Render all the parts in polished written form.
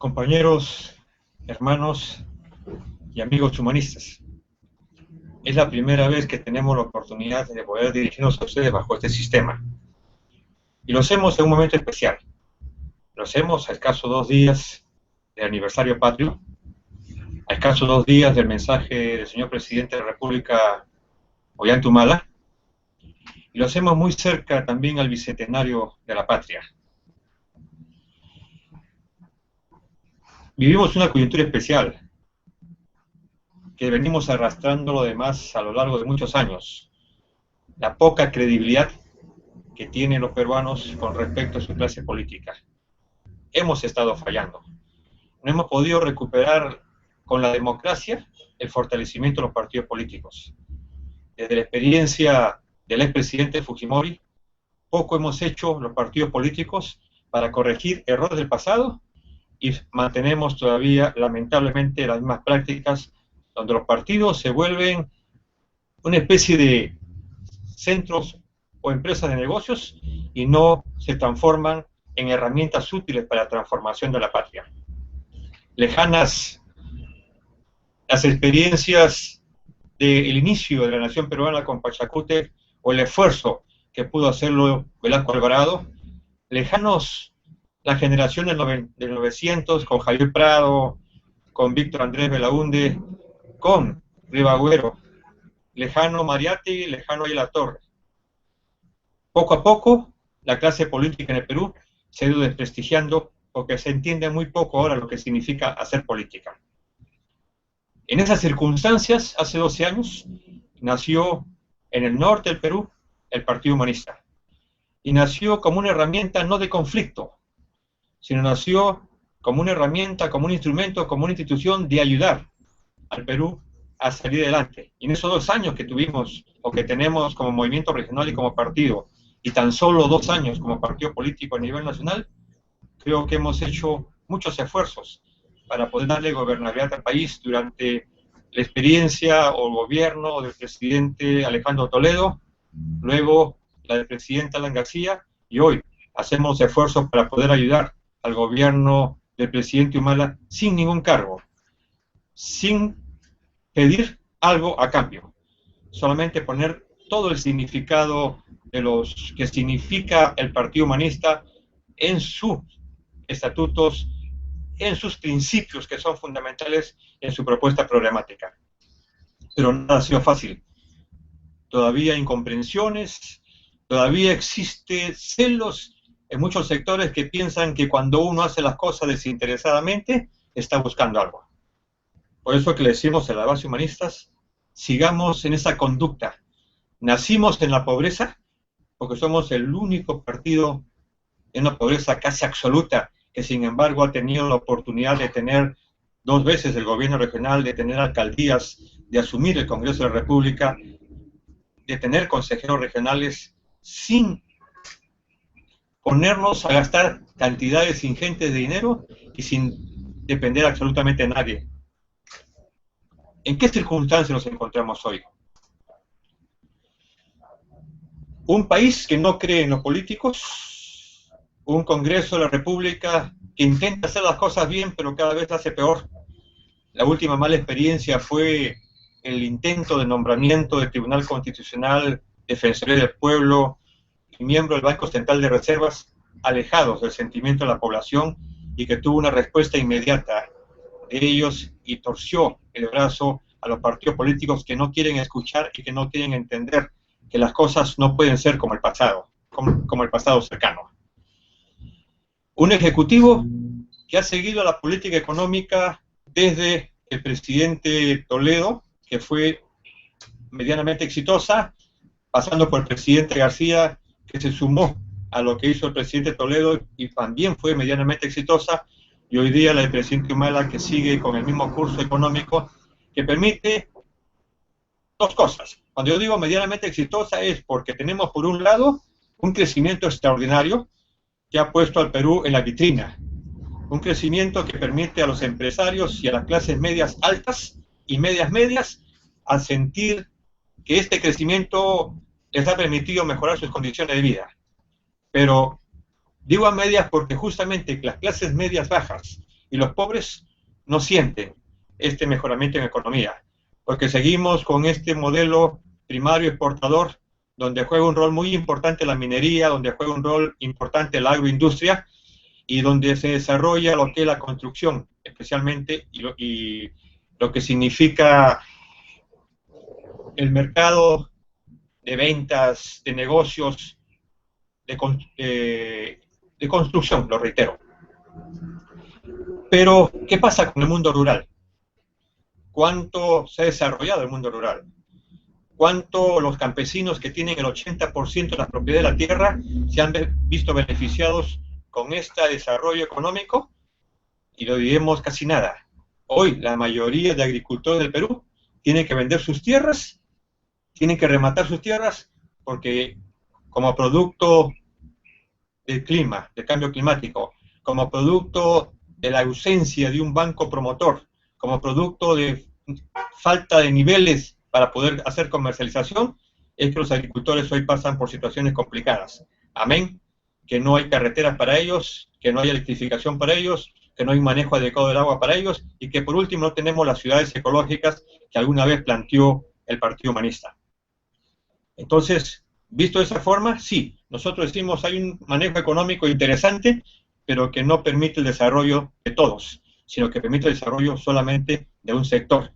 Compañeros, hermanos y amigos humanistas, es la primera vez que tenemos la oportunidad de poder dirigirnos a ustedes bajo este sistema. Y lo hacemos en un momento especial. Lo hacemos a escasos 2 días del aniversario patrio, a escasos 2 días del mensaje del señor presidente de la República, Ollanta, y lo hacemos muy cerca también al bicentenario de la patria. Vivimos una coyuntura especial que venimos arrastrando lo demás a lo largo de muchos años. La poca credibilidad que tienen los peruanos con respecto a su clase política. Hemos estado fallando. No hemos podido recuperar con la democracia el fortalecimiento de los partidos políticos. Desde la experiencia del expresidente Fujimori, poco hemos hecho los partidos políticos para corregir errores del pasado y mantenemos todavía, lamentablemente, las mismas prácticas donde los partidos se vuelven una especie de centros o empresas de negocios y no se transforman en herramientas útiles para la transformación de la patria. Lejanas las experiencias del inicio de la nación peruana con Pachacútec o el esfuerzo que pudo hacerlo Velasco Alvarado, lejanos la generación del 900 con Javier Prado, con Víctor Andrés Belaúnde, con Ribagüero, lejano Mariátegui, lejano Ayala Torres. Poco a poco, la clase política en el Perú se ha ido desprestigiando porque se entiende muy poco ahora lo que significa hacer política. En esas circunstancias, hace 12 años, nació en el norte del Perú el Partido Humanista. Y nació como una herramienta no de conflicto, sino nació como una herramienta, como un instrumento, como una institución de ayudar al Perú a salir adelante. Y en esos 2 años que tuvimos, o que tenemos como movimiento regional y como partido, y tan solo 2 años como partido político a nivel nacional, creo que hemos hecho muchos esfuerzos para poder darle gobernabilidad al país durante la experiencia o el gobierno del presidente Alejandro Toledo, luego la del presidente Alan García, y hoy hacemos esfuerzos para poder ayudar al gobierno del presidente Humala sin ningún cargo, sin pedir algo a cambio, solamente poner todo el significado de los que significa el Partido Humanista en sus estatutos, en sus principios que son fundamentales en su propuesta programática. Pero nada ha sido fácil. Todavía hay incomprensiones, todavía existe celos en muchos sectores que piensan que cuando uno hace las cosas desinteresadamente, está buscando algo. Por eso que le decimos a la base humanistas, sigamos en esa conducta. Nacimos en la pobreza, porque somos el único partido en una pobreza casi absoluta, que sin embargo ha tenido la oportunidad de tener 2 veces el gobierno regional, de tener alcaldías, de asumir el Congreso de la República, de tener consejeros regionales sin ponernos a gastar cantidades ingentes de dinero y sin depender absolutamente de nadie. ¿En qué circunstancias nos encontramos hoy? Un país que no cree en los políticos, un Congreso de la República que intenta hacer las cosas bien, pero cada vez hace peor. La última mala experiencia fue el intento de nombramiento del Tribunal Constitucional, Defensoría del Pueblo y miembro del Banco Central de Reservas, alejados del sentimiento de la población y que tuvo una respuesta inmediata de ellos y torció el brazo a los partidos políticos que no quieren escuchar y que no quieren entender que las cosas no pueden ser como el pasado, como el pasado cercano. Un ejecutivo que ha seguido la política económica desde el presidente Toledo, que fue medianamente exitosa, pasando por el presidente García, que se sumó a lo que hizo el presidente Toledo y también fue medianamente exitosa, y hoy día la del presidente Humala, que sigue con el mismo curso económico, que permite 2 cosas. Cuando yo digo medianamente exitosa es porque tenemos por un lado un crecimiento extraordinario que ha puesto al Perú en la vitrina, un crecimiento que permite a los empresarios y a las clases medias altas y medias a sentir que este crecimiento les ha permitido mejorar sus condiciones de vida. Pero digo a medias porque justamente las clases medias bajas y los pobres no sienten este mejoramiento en economía, porque seguimos con este modelo primario exportador, donde juega un rol muy importante la minería, donde juega un rol importante la agroindustria, y donde se desarrolla lo que es la construcción, especialmente, y lo que significa el mercado de ventas, de negocios, de construcción, lo reitero. Pero, ¿qué pasa con el mundo rural? ¿Cuánto se ha desarrollado el mundo rural? ¿Cuánto los campesinos que tienen el 80% de la propiedad de la tierra se han visto beneficiados con este desarrollo económico? Y lo diremos casi nada. Hoy la mayoría de agricultores del Perú tienen que vender sus tierras, tienen que rematar sus tierras, porque como producto del clima, del cambio climático, como producto de la ausencia de un banco promotor, como producto de falta de niveles para poder hacer comercialización, es que los agricultores hoy pasan por situaciones complicadas. Amén, que no hay carreteras para ellos, que no hay electrificación para ellos, que no hay manejo adecuado del agua para ellos, y que por último no tenemos las ciudades ecológicas que alguna vez planteó el Partido Humanista. Entonces, visto de esa forma, sí, nosotros decimos hay un manejo económico interesante, pero que no permite el desarrollo de todos, sino que permite el desarrollo solamente de un sector.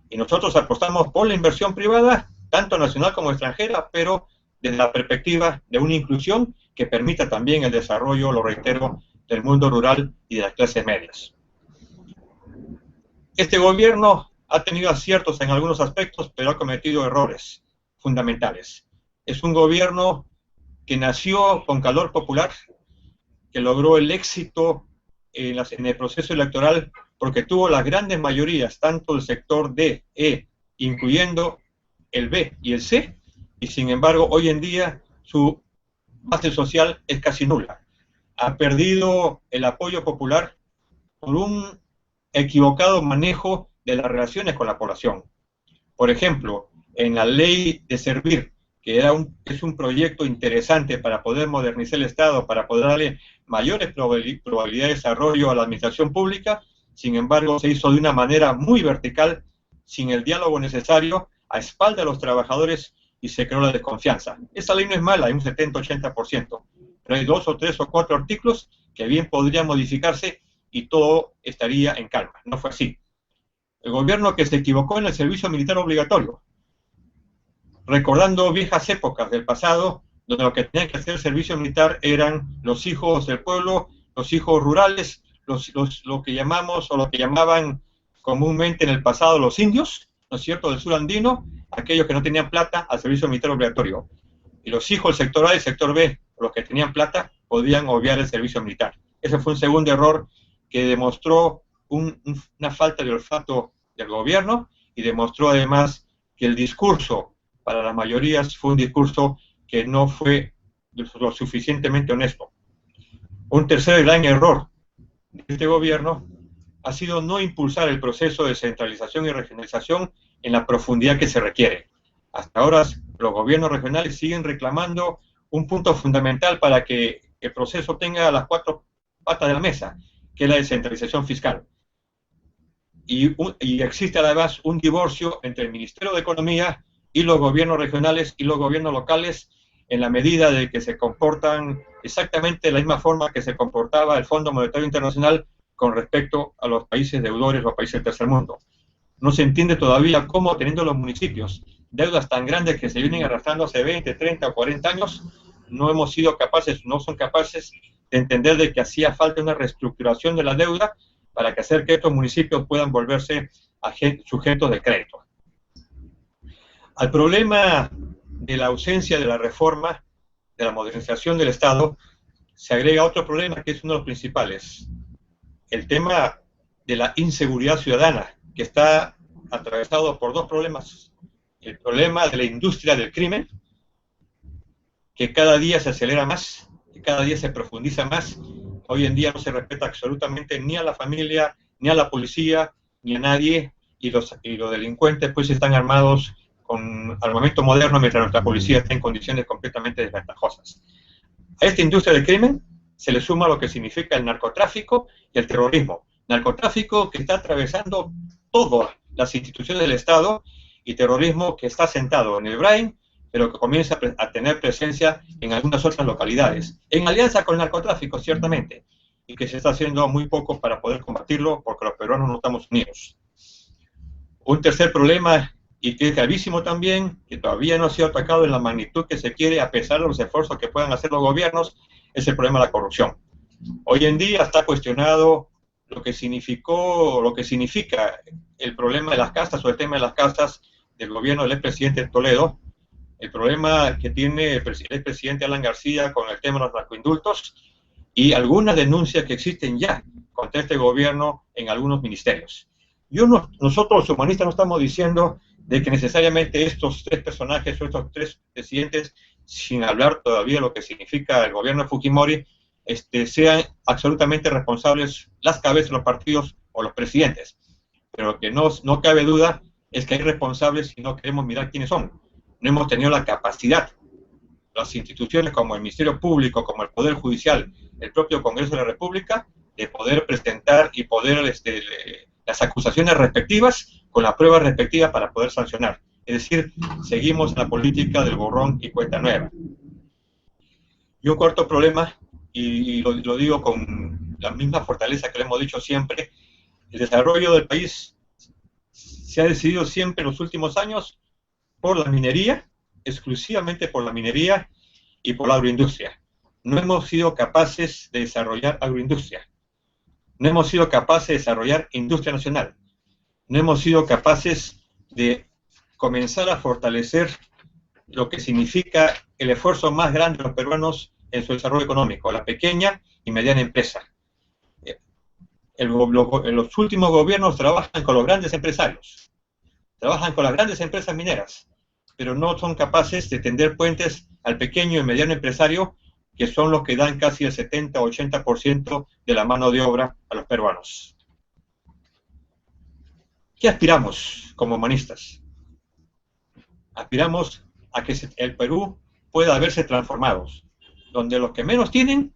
Y nosotros apostamos por la inversión privada, tanto nacional como extranjera, pero desde la perspectiva de una inclusión que permita también el desarrollo, lo reitero, del mundo rural y de las clases medias. Este gobierno ha tenido aciertos en algunos aspectos, pero ha cometido errores fundamentales. Es un gobierno que nació con calor popular, que logró el éxito en el proceso electoral porque tuvo las grandes mayorías, tanto del sector D, E, incluyendo el B y el C, y sin embargo hoy en día su base social es casi nula. Ha perdido el apoyo popular por un equivocado manejo de las relaciones con la población. Por ejemplo, en la ley de servir, que es un proyecto interesante para poder modernizar el Estado, para poder darle mayores probabilidades de desarrollo a la administración pública, sin embargo se hizo de una manera muy vertical, sin el diálogo necesario, a espaldas de los trabajadores, y se creó la desconfianza. Esa ley no es mala, hay un 70-80%, pero hay 2 o 3 o 4 artículos que bien podrían modificarse y todo estaría en calma. No fue así. El gobierno que se equivocó en el servicio militar obligatorio, recordando viejas épocas del pasado, donde lo que tenían que hacer el servicio militar eran los hijos del pueblo, los hijos rurales, lo que llamamos o lo que llamaban comúnmente en el pasado los indios, ¿no es cierto?, del sur andino, aquellos que no tenían plata al servicio militar obligatorio. Y los hijos del sector A y del sector B, los que tenían plata, podían obviar el servicio militar. Ese fue un segundo error que demostró una falta de olfato del gobierno y demostró además que el discurso para las mayorías fue un discurso que no fue lo suficientemente honesto. Un tercer gran error de este gobierno ha sido no impulsar el proceso de centralización y regionalización en la profundidad que se requiere. Hasta ahora los gobiernos regionales siguen reclamando un punto fundamental para que el proceso tenga las 4 patas de la mesa, que es la descentralización fiscal. Y existe además un divorcio entre el Ministerio de Economía y los gobiernos regionales y los gobiernos locales, en la medida de que se comportan exactamente de la misma forma que se comportaba el Fondo Monetario Internacional con respecto a los países deudores o países del tercer mundo. No se entiende todavía cómo, teniendo los municipios deudas tan grandes que se vienen arrastrando hace 20, 30 o 40 años, no son capaces de entender de que hacía falta una reestructuración de la deuda para hacer que estos municipios puedan volverse sujetos de crédito. Al problema de la ausencia de la reforma, de la modernización del Estado, se agrega otro problema que es uno de los principales, el tema de la inseguridad ciudadana, que está atravesado por 2 problemas. El problema de la industria del crimen, que cada día se acelera más, que cada día se profundiza más. Hoy en día no se respeta absolutamente ni a la familia, ni a la policía, ni a nadie, y los delincuentes pues están armados con armamento moderno, mientras nuestra policía está en condiciones completamente desventajosas. A esta industria del crimen se le suma lo que significa el narcotráfico y el terrorismo, narcotráfico que está atravesando todas las instituciones del Estado y terrorismo que está sentado en el Brain, pero que comienza a tener presencia en algunas otras localidades, en alianza con el narcotráfico, ciertamente, y que se está haciendo muy poco para poder combatirlo porque los peruanos no estamos unidos. Un tercer problema, y que es gravísimo también, que todavía no ha sido atacado en la magnitud que se quiere, a pesar de los esfuerzos que puedan hacer los gobiernos, es el problema de la corrupción. Hoy en día está cuestionado lo que significa el problema de las castas o el tema de las castas del gobierno del expresidente Toledo, el problema que tiene el expresidente Alan García con el tema de los narcoindultos y algunas denuncias que existen ya contra este gobierno en algunos ministerios. Nosotros los humanistas no estamos diciendo de que necesariamente estos tres personajes o estos tres presidentes, sin hablar todavía de lo que significa el gobierno de Fujimori, sean absolutamente responsables las cabezas de los partidos o los presidentes. Pero lo que no cabe duda es que hay responsables y no queremos mirar quiénes son. No hemos tenido la capacidad, las instituciones como el Ministerio Público, como el Poder Judicial, el propio Congreso de la República, de poder presentar y poder las acusaciones respectivas con la prueba respectiva para poder sancionar. Es decir, seguimos en la política del borrón y cuenta nueva. Y un cuarto problema, y lo digo con la misma fortaleza que le hemos dicho siempre, el desarrollo del país se ha decidido siempre en los últimos años por la minería, exclusivamente por la minería y por la agroindustria. No hemos sido capaces de desarrollar agroindustria. No hemos sido capaces de desarrollar industria nacional. No hemos sido capaces de comenzar a fortalecer lo que significa el esfuerzo más grande de los peruanos en su desarrollo económico, la pequeña y mediana empresa. Los últimos gobiernos trabajan con los grandes empresarios, trabajan con las grandes empresas mineras, pero no son capaces de tender puentes al pequeño y mediano empresario, que son los que dan casi el 70 o 80% de la mano de obra a los peruanos. ¿Qué aspiramos como humanistas? Aspiramos a que el Perú pueda verse transformado, donde los que menos tienen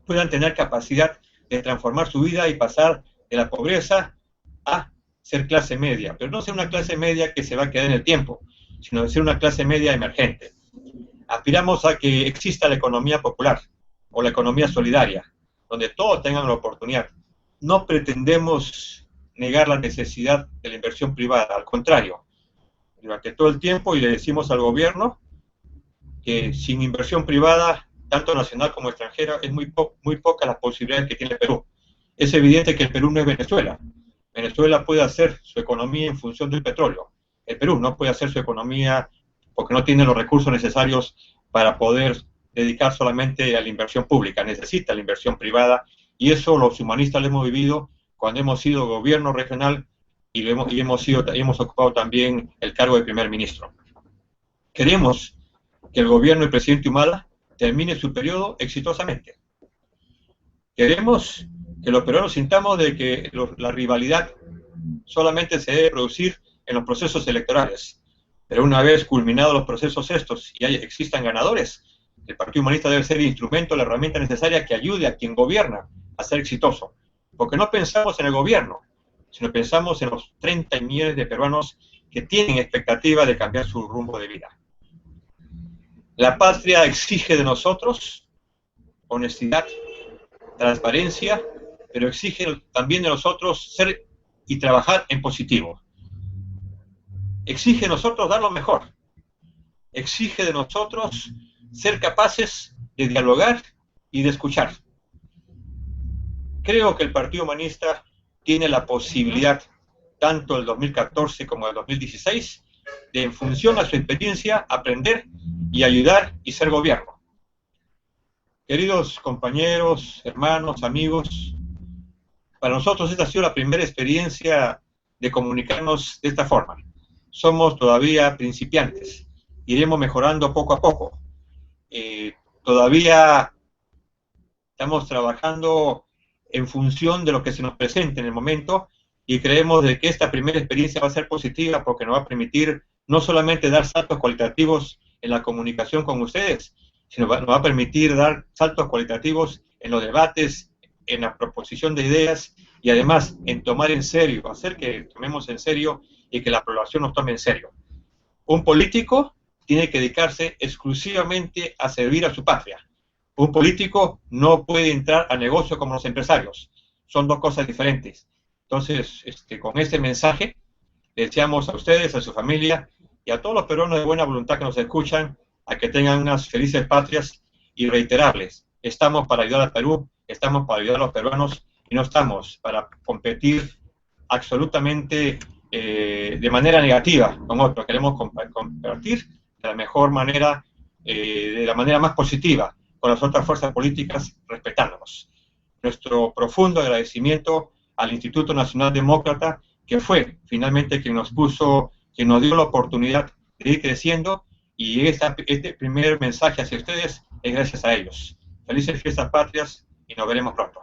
puedan tener capacidad de transformar su vida y pasar de la pobreza a ser clase media, pero no ser una clase media que se va a quedar en el tiempo, sino de ser una clase media emergente. Aspiramos a que exista la economía popular o la economía solidaria, donde todos tengan la oportunidad. No pretendemos negar la necesidad de la inversión privada, al contrario, durante todo el tiempo, y le decimos al gobierno que sin inversión privada, tanto nacional como extranjera, es muy poca la posibilidad que tiene el Perú. Es evidente que el Perú no es Venezuela. Venezuela puede hacer su economía en función del petróleo. El Perú no puede hacer su economía porque no tiene los recursos necesarios para poder dedicar solamente a la inversión pública. Necesita la inversión privada, y eso los humanistas lo hemos vivido cuando hemos sido gobierno regional y hemos ocupado también el cargo de primer ministro. Queremos que el gobierno del presidente Humala termine su periodo exitosamente. Queremos que los peruanos sintamos de que la rivalidad solamente se debe producir en los procesos electorales. Pero una vez culminados los procesos estos y existan ganadores, el Partido Humanista debe ser el instrumento, la herramienta necesaria que ayude a quien gobierna a ser exitoso. Porque no pensamos en el gobierno, sino pensamos en los 30 millones de peruanos que tienen expectativa de cambiar su rumbo de vida. La patria exige de nosotros honestidad, transparencia, pero exige también de nosotros ser y trabajar en positivo. Exige de nosotros dar lo mejor. Exige de nosotros ser capaces de dialogar y de escuchar. Creo que el Partido Humanista tiene la posibilidad, tanto el 2014 como el 2016, de, en función a su experiencia, aprender y ayudar y ser gobierno. Queridos compañeros, hermanos, amigos, para nosotros esta ha sido la primera experiencia de comunicarnos de esta forma. Somos todavía principiantes, iremos mejorando poco a poco. Todavía estamos trabajando en función de lo que se nos presente en el momento, y creemos de que esta primera experiencia va a ser positiva porque nos va a permitir no solamente dar saltos cualitativos en la comunicación con ustedes, sino nos va a permitir dar saltos cualitativos en los debates, en la proposición de ideas y además en tomar en serio, hacer que tomemos en serio y que la población nos tome en serio. Un político tiene que dedicarse exclusivamente a servir a su patria. Un político no puede entrar a negocio como los empresarios. Son dos cosas diferentes. Entonces, con este mensaje, les deseamos a ustedes, a su familia y a todos los peruanos de buena voluntad que nos escuchan, a que tengan unas felices patrias y reiterables. Estamos para ayudar al Perú, estamos para ayudar a los peruanos y no estamos para competir absolutamente de manera negativa con otros. Queremos compartir de la mejor manera, de la manera más positiva con las otras fuerzas políticas, respetándonos. Nuestro profundo agradecimiento al Instituto Nacional Demócrata, que fue finalmente quien nos dio la oportunidad de ir creciendo, y este primer mensaje hacia ustedes es gracias a ellos. Felices fiestas patrias y nos veremos pronto.